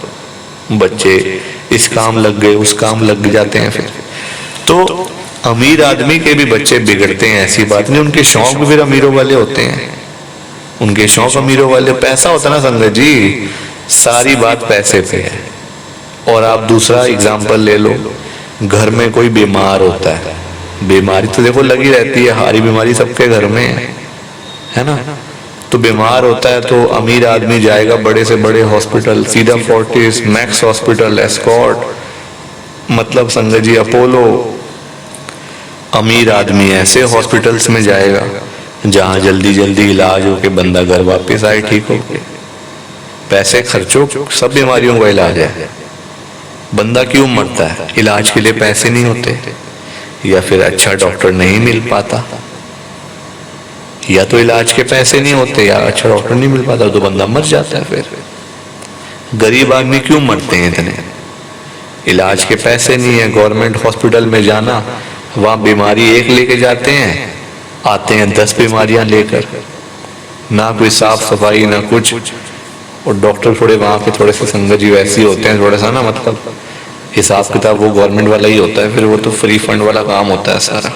बच्चे इस काम लग गए, उस काम लग जाते हैं। फिर तो अमीर आदमी के भी बच्चे बिगड़ते हैं, ऐसी बात नहीं। उनके शौक भी फिर अमीरों वाले होते हैं, उनके शौक अमीरों वाले। पैसा होता ना संगत जी, सारी बात पैसे पे है। और आप दूसरा एग्जाम्पल ले लो, घर में कोई बीमार होता है, बीमारी तो देखो लगी रहती है, हारी बीमारी सबके घर में है ना। तो बीमार होता है तो अमीर आदमी जाएगा बड़े से बड़े हॉस्पिटल, सीधा फोर्टिस, मैक्स हॉस्पिटल, एस्कॉर्ट, मतलब संगत जी अपोलो। अमीर आदमी ऐसे हॉस्पिटल्स में जाएगा जहां जल्दी जल्दी इलाज होके बंदा घर वापस आए ठीक होके। पैसे खर्चो, सब बीमारियों का इलाज है। बंदा क्यों मरता है? इलाज के लिए पैसे नहीं होते, या फिर अच्छा डॉक्टर नहीं मिल पाता, या तो इलाज के पैसे नहीं होते, या अच्छा डॉक्टर नहीं मिल पाता, तो बंदा मर जाता है। फिर गरीब आदमी क्यों मरते हैं इतने? इलाज के पैसे नहीं है। गवर्नमेंट हॉस्पिटल में जाना, वहां बीमारी एक लेके जाते हैं, आते हैं 10 बीमारियां लेकर, ना कोई साफ सफाई ना कुछ। और डॉक्टर थोड़े वहां के थोड़े से संगत जी वैसे ही होते हैं, थोड़ा सा ना, मतलब हिसाब किताब वो गवर्नमेंट वाला ही होता है, फिर वो तो फ्री फंड वाला काम होता है सारा,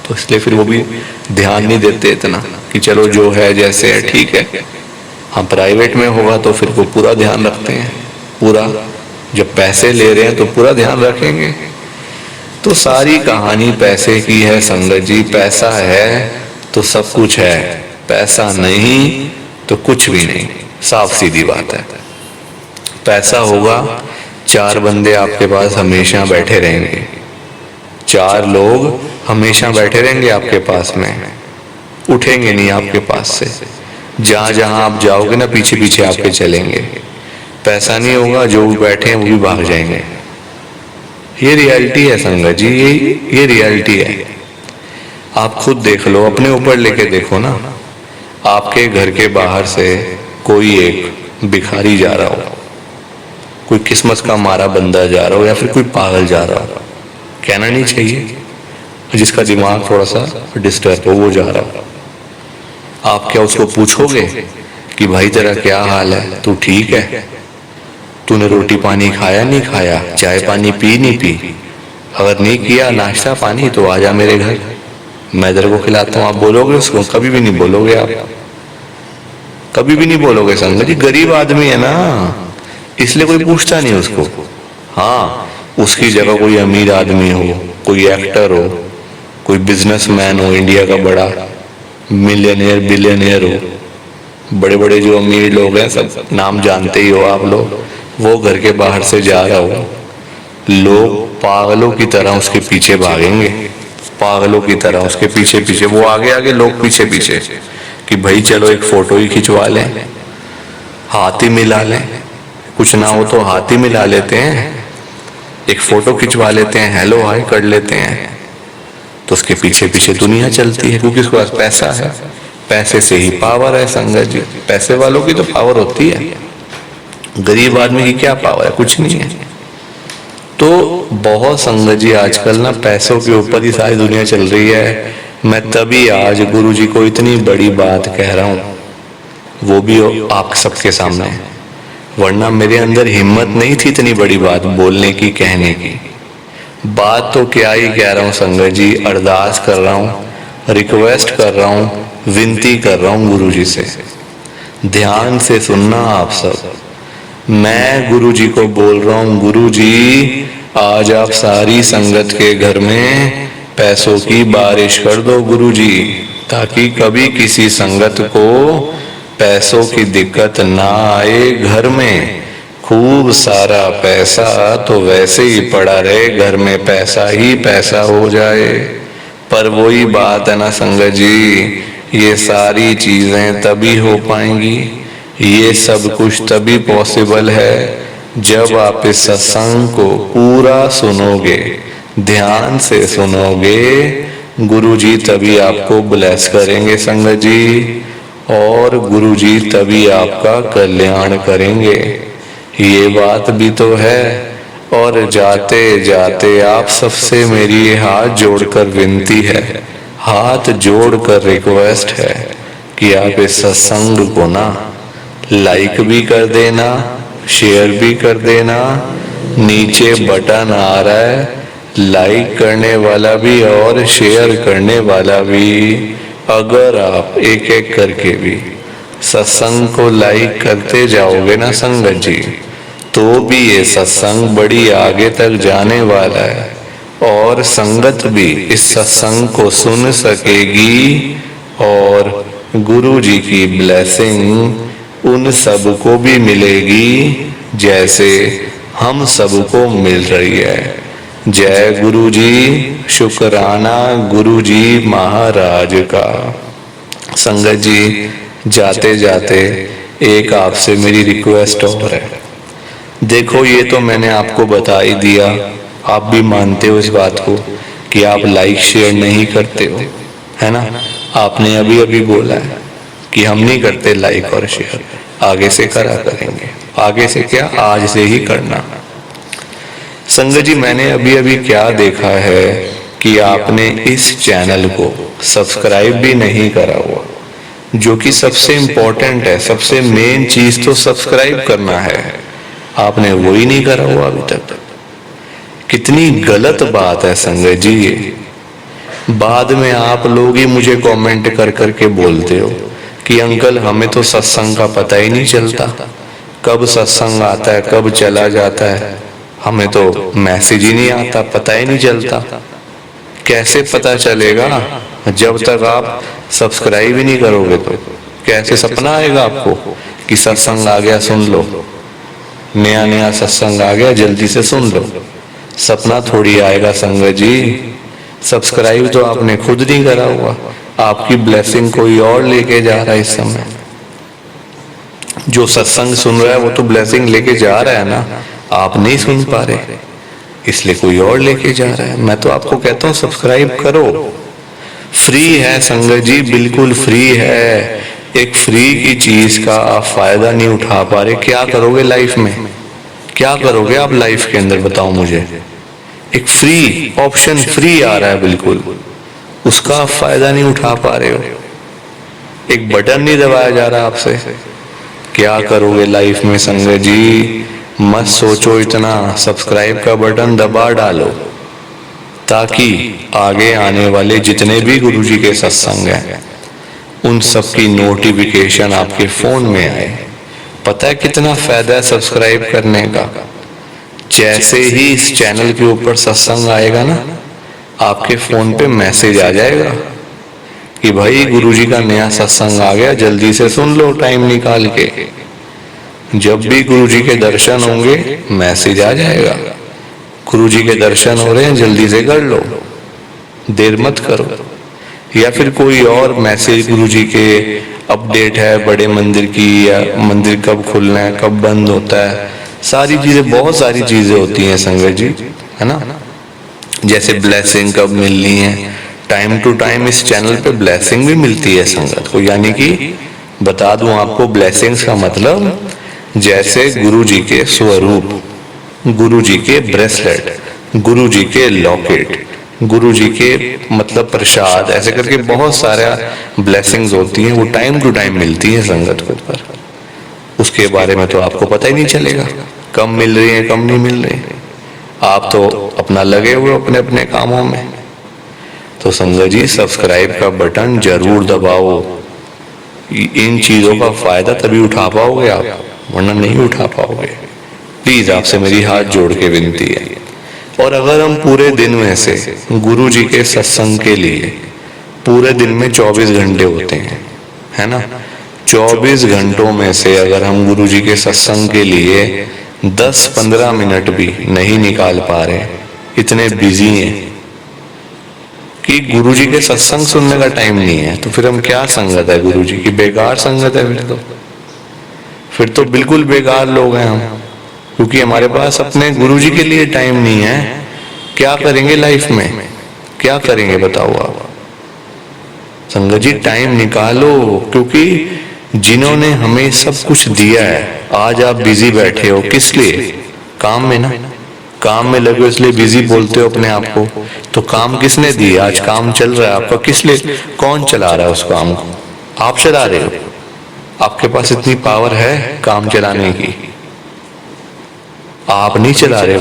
तो इसलिए फिर वो भी ध्यान नहीं देते इतना कि चलो जो है जैसे है ठीक है। हाँ, प्राइवेट में होगा तो फिर वो पूरा ध्यान रखते हैं, पूरा जब पैसे ले रहे हैं तो पूरा ध्यान रखेंगे। तो सारी कहानी पैसे की है संगत जी। पैसा है तो सब कुछ है, पैसा नहीं तो कुछ भी नहीं, साफ सीधी बात है। पैसा होगा, 4 बंदे आपके पास हमेशा बैठे रहेंगे, 4 लोग हमेशा बैठे रहेंगे आपके पास में, उठेंगे नहीं आपके पास से। जहां जहां आप जाओगे ना, पीछे पीछे आपके चलेंगे। पैसा नहीं होगा, जो बैठे हैं वो भी भाग जाएंगे। ये रियलिटी है संगत जी, ये रियलिटी है। आप खुद देख लो, अपने ऊपर लेके देखो ना। आपके घर के बाहर से कोई एक भिखारी जा रहा हो, कोई किस्मत का मारा बंदा जा रहा हो, या फिर कोई पागल जा रहा हो, कहना नहीं चाहिए, जिसका दिमाग थोड़ा सा डिस्टर्ब हो, वो जा रहा हो। आप क्या उसको पूछोगे कि भाई तेरा क्या हाल है, तू ठीक है, तूने रोटी पानी खाया नहीं खाया, चाय पानी पी नहीं पी? अगर नहीं किया नाश्ता पानी तो आजा मेरे घर, मैं तेरे को खिलाता हूँ। आप बोलोगे उसको? कभी भी नहीं बोलोगे, आप कभी भी नहीं बोलोगे संगत जी। गरीब आदमी है ना, इसलिए कोई पूछता नहीं उसको। हाँ, उसकी जगह कोई अमीर आदमी हो, कोई एक्टर हो, कोई बिजनेसमैन हो, इंडिया का बड़ा मिलियनियर बिलियनियर हो, बड़े बड़े जो अमीर लोग हैं सब नाम जानते ही हो आप लोग, वो घर के बाहर से जा रहा हो, लोग पागलों की तरह उसके पीछे भागेंगे, पागलों की तरह उसके पीछे पीछे, वो आगे आगे लोग पीछे पीछे, कि भाई चलो एक फोटो ही खिंचवा लें, हाथ ही मिला लें, कुछ ना हो तो हाथ ही मिला लेते हैं, एक फोटो खिंचवा लेते हैं, हेलो हाय कर लेते हैं। तो उसके पीछे पीछे दुनिया चलती है, क्योंकि उसके पास पैसा है। पैसे से ही पावर है संगत जी। पैसे वालों की तो पावर होती है, गरीब आदमी की क्या पावर है? कुछ नहीं है। तो बहुत संगत जी आजकल ना पैसों के ऊपर ही सारी दुनिया चल रही है। मैं तभी आज गुरु जी को इतनी बड़ी बात कह रहा हूँ, वो भी आप सबके सामने, वरना मेरे अंदर हिम्मत नहीं थी इतनी बड़ी बात बोलने की, कहने की। बात तो क्या ही कह रहा हूँ संगत जी, अरदास कर रहा हूँ, रिक्वेस्ट कर रहा हूँ, विनती कर रहा हूँ गुरु जी से, ध्यान से सुनना आप सब। मैं गुरु जी को बोल रहा हूँ, गुरु जी आज आप सारी संगत के घर में पैसों की बारिश कर दो गुरुजी, ताकि कभी किसी संगत को पैसों की दिक्कत ना आए घर में। खूब सारा पैसा तो वैसे ही पड़ा रहे, घर में पैसा ही पैसा हो जाए। पर वही बात है ना संगत जी, ये सारी चीजें तभी हो पाएंगी, ये सब कुछ तभी पॉसिबल है जब आप इस सत्संग को पूरा सुनोगे, ध्यान से सुनोगे। गुरुजी तभी आपको ब्लेस करेंगे संगत जी, और गुरुजी तभी आपका कल्याण करेंगे। ये बात भी तो है। और जाते जाते आप सबसे मेरी हाथ जोड़कर विनती है, हाथ जोड़कर रिक्वेस्ट है कि आप इस सत्संग को ना लाइक भी कर देना, शेयर भी कर देना। नीचे बटन आ रहा है, लाइक करने वाला भी और शेयर करने वाला भी। अगर आप एक एक करके भी सत्संग को लाइक करते जाओगे ना संगत जी, तो भी ये सत्संग बड़ी आगे तक जाने वाला है, और संगत भी इस सत्संग को सुन सकेगी, और गुरु जी की ब्लेसिंग उन सब को भी मिलेगी जैसे हम सबको मिल रही है। जय गुरु जी, शुक्राना गुरु जी महाराज का। संगत जी, जाते जाते एक आपसे मेरी रिक्वेस्ट और है। देखो, ये तो मैंने आपको बता ही दिया, आप भी मानते हो इस बात को कि आप लाइक शेयर नहीं करते हो, है ना। आपने अभी अभी बोला है कि हम नहीं करते लाइक और शेयर, आगे से करा करेंगे। आगे से क्या, आज से ही करना। संगत जी, मैंने अभी अभी क्या देखा है कि आपने इस चैनल को सब्सक्राइब भी नहीं करा हुआ, जो कि सबसे इम्पोर्टेंट है। सबसे मेन चीज तो सब्सक्राइब करना है, आपने वो ही नहीं करा हुआ अभी तक। कितनी गलत बात है संगत जी ये। बाद में आप लोग ही मुझे कमेंट कर करके बोलते हो कि अंकल हमें तो सत्संग का पता ही नहीं चलता, कब सत्संग आता है कब चला जाता है, हमें तो मैसेज ही नहीं आता, पता ही नहीं चलता। कैसे पता चलेगा जब तक आप सब्सक्राइब ही नहीं करोगे? तो कैसे सपना आएगा आपको कि सत्संग आ गया सुन लो, नया नया सत्संग आ गया जल्दी से सुन लो? सपना थोड़ी आएगा संगत जी। सब्सक्राइब तो आपने खुद नहीं करा हुआ, आपकी ब्लेसिंग कोई और लेके जा रहा है इस समय। जो सत्संग सुन रहा है वो तो ब्लेसिंग लेके जा रहा है ना, आप नहीं सुन पा रहे, इसलिए कोई और लेके जा रहा है। मैं तो आपको कहता हूँ सब्सक्राइब करो, फ्री है संगत जी, बिल्कुल फ्री है। एक फ्री की चीज का आप फायदा नहीं उठा पा रहे, क्या करोगे लाइफ में? क्या करोगे आप लाइफ के अंदर, बताओ मुझे। एक फ्री ऑप्शन फ्री आ रहा है बिल्कुल, उसका आप फायदा नहीं उठा पा रहे हो। एक बटन नहीं दबाया जा रहा आपसे, क्या करोगे लाइफ में संगत जी? मत सोचो इतना, सब्सक्राइब का बटन दबा डालो ताकि आगे आने वाले जितने भी गुरुजी के सत्संग हैं उन सब की नोटिफिकेशन आपके फोन में आए। पता है कितना फायदा है सब्सक्राइब करने का? जैसे ही इस चैनल के ऊपर सत्संग आएगा ना, आपके फोन पे मैसेज आ जाएगा कि भाई गुरुजी का नया सत्संग आ गया, जल्दी से सुन लो टाइम निकाल के। जब भी गुरुजी के दर्शन होंगे मैसेज आ जाएगा, गुरुजी के दर्शन हो रहे हैं जल्दी से कर लो, देर मत करो। या फिर कोई और मैसेज, गुरुजी के अपडेट है बड़े मंदिर की, या मंदिर कब खुलना है कब बंद होता है, सारी चीजें, बहुत सारी चीजें होती हैं संगत जी, है ना। जैसे ब्लेसिंग कब मिलनी है, टाइम टू टाइम इस चैनल पे ब्लेसिंग भी मिलती है संगत को। यानी कि बता दूं आपको, ब्लेसिंग्स का मतलब जैसे गुरुजी के स्वरूप, गुरुजी के ब्रेसलेट, गुरुजी के लॉकेट, गुरुजी के मतलब प्रसाद, ऐसे करके बहुत सारा ब्लेसिंग्स होती हैं, वो टाइम टू टाइम मिलती हैं संगत को। पर उसके बारे में तो आपको पता ही नहीं चलेगा, कब मिल रही है कब नहीं मिल रही। आप तो अपना लगे हुए अपने अपने कामों में। तो संगत जी, सब्सक्राइब का बटन जरूर दबाओ, इन चीजों का फायदा तभी उठा पाओगे आप, वरना नहीं उठा पाओगे। प्लीज आपसे मेरी हाथ जोड़ के विनती है। और अगर हम पूरे दिन में से गुरु जी के सत्संग के लिए, पूरे दिन में 24 घंटे होते हैं, है ना, 24 घंटों में से अगर हम गुरु जी के सत्संग के लिए 10-15 मिनट भी नहीं निकाल पा रहे, इतने बिजी हैं कि गुरु जी के सत्संग सुनने का टाइम नहीं है, तो फिर हम क्या संगत है गुरु जी की? बेकार संगत है फिर तो बिल्कुल बेकार लोग हैं हम, क्योंकि हमारे पास अपने गुरु जी के लिए टाइम नहीं है। क्या करेंगे लाइफ में, क्या करेंगे बताओ आप? संगत जी टाइम निकालो, क्योंकि जिन्होंने हमें सब कुछ दिया है, आज आप बिजी बैठे हो किस लिए? काम में ना, काम में लगे हो इसलिए बिजी बोलते हो अपने आप को। तो काम किसने दिया? आज काम चल रहा है आपका, किस लिए? कौन चला रहा है उस काम को? आप चला रहे हो। आपके पास इतनी पावर है काम चलाने की, आप नहीं चला रहे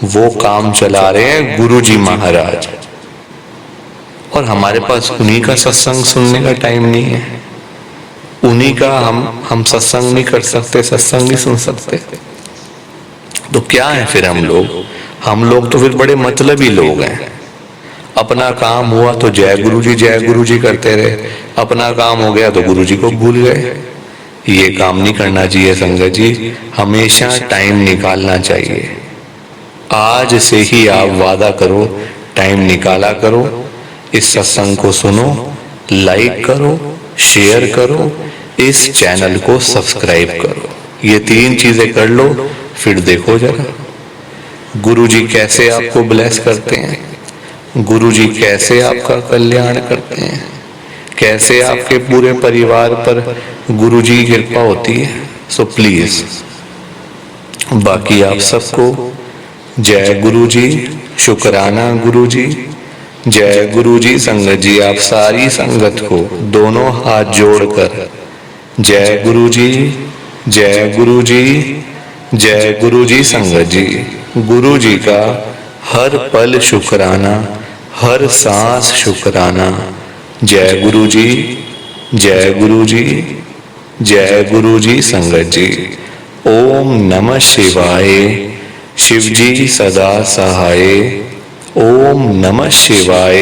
वो काम चला रहे हैं गुरु जी महाराज। और हमारे पास उन्हीं का सत्संग सुनने का टाइम नहीं है, उन्हीं का हम सत्संग नहीं कर सकते, सत्संग नहीं सुन सकते। तो क्या है फिर हम लोग तो फिर बड़े मतलबी लोग हैं। अपना काम हुआ तो जय गुरु जी करते रहे, अपना काम हो गया तो गुरु जी को भूल गए। ये काम नहीं करना चाहिए संगत जी, हमेशा टाइम निकालना चाहिए। आज से ही आप वादा करो, टाइम निकाला करो, इस सत्संग को सुनो, लाइक करो, शेयर करो, इस चैनल को सब्सक्राइब करो। ये 3 चीजें कर लो, फिर देखो जरा गुरु जी कैसे आपको ब्लेस करते हैं, गुरु जी कैसे आपका कल्याण करते हैं, कैसे आपके पूरे परिवार पर गुरु जी की कृपा होती है। सो प्लीज, बाकी आप सबको जय गुरु जी, शुक्राना गुरु जी, जय गुरु जी। संगत जी आप सारी संगत को दोनों हाथ जोड़कर जय गुरु जी, जय गुरु जी, जय गुरु जी। संगत जी गुरु जी का हर पल शुक्राना, हर सांस शुक्राना। जय गुरु जी, जय गुरु जी, जय गुरु जी। संगत जी ओम नमः शिवाय, शिव जी सदा सहाय। ओम नमः शिवाय,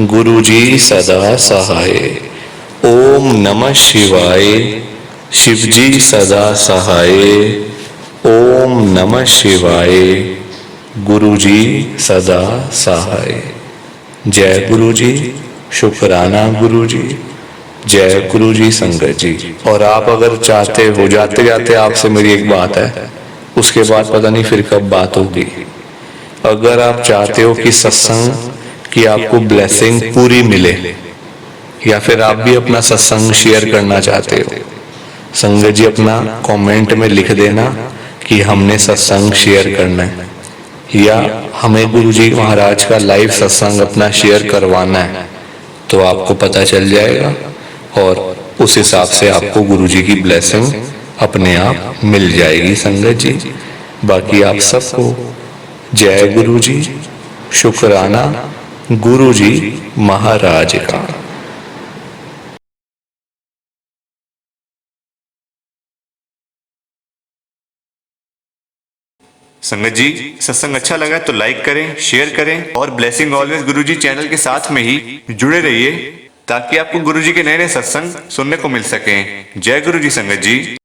गुरु जी सदा सहाय। ओम नमः शिवाय, शिव जी सदा सहाय। ओम नमः शिवाय, गुरु जी सदा सहाय। जय गुरु जी, शुक्राना गुरु जी, जय गुरु जी। संगत जी और आप अगर चाहते हो, जाते जाते आपसे मेरी एक बात है, उसके बाद पता नहीं फिर कब बात होगी। अगर आप चाहते हो कि सत्संग की आपको ब्लेसिंग पूरी मिले, या फिर आप भी अपना सत्संग शेयर करना चाहते हो, संगत जी अपना कमेंट में लिख देना कि हमने सत्संग शेयर करना है, या हमें गुरु जी महाराज का लाइव सत्संग अपना शेयर करवाना है, तो आपको पता चल जाएगा और उस हिसाब से आपको गुरु जी की ब्लेसिंग अपने आप मिल जाएगी। संगत जी बाकी आप सबको जय गुरु जी, शुक्राना गुरु जी महाराज का। संगत जी सत्संग अच्छा लगा तो लाइक करें, शेयर करें और ब्लेसिंग ऑलवेज गुरुजी चैनल के साथ में ही जुड़े रहिए, ताकि आपको गुरुजी के नए नए सत्संग सुनने को मिल सकें। जय गुरु जी संगत जी।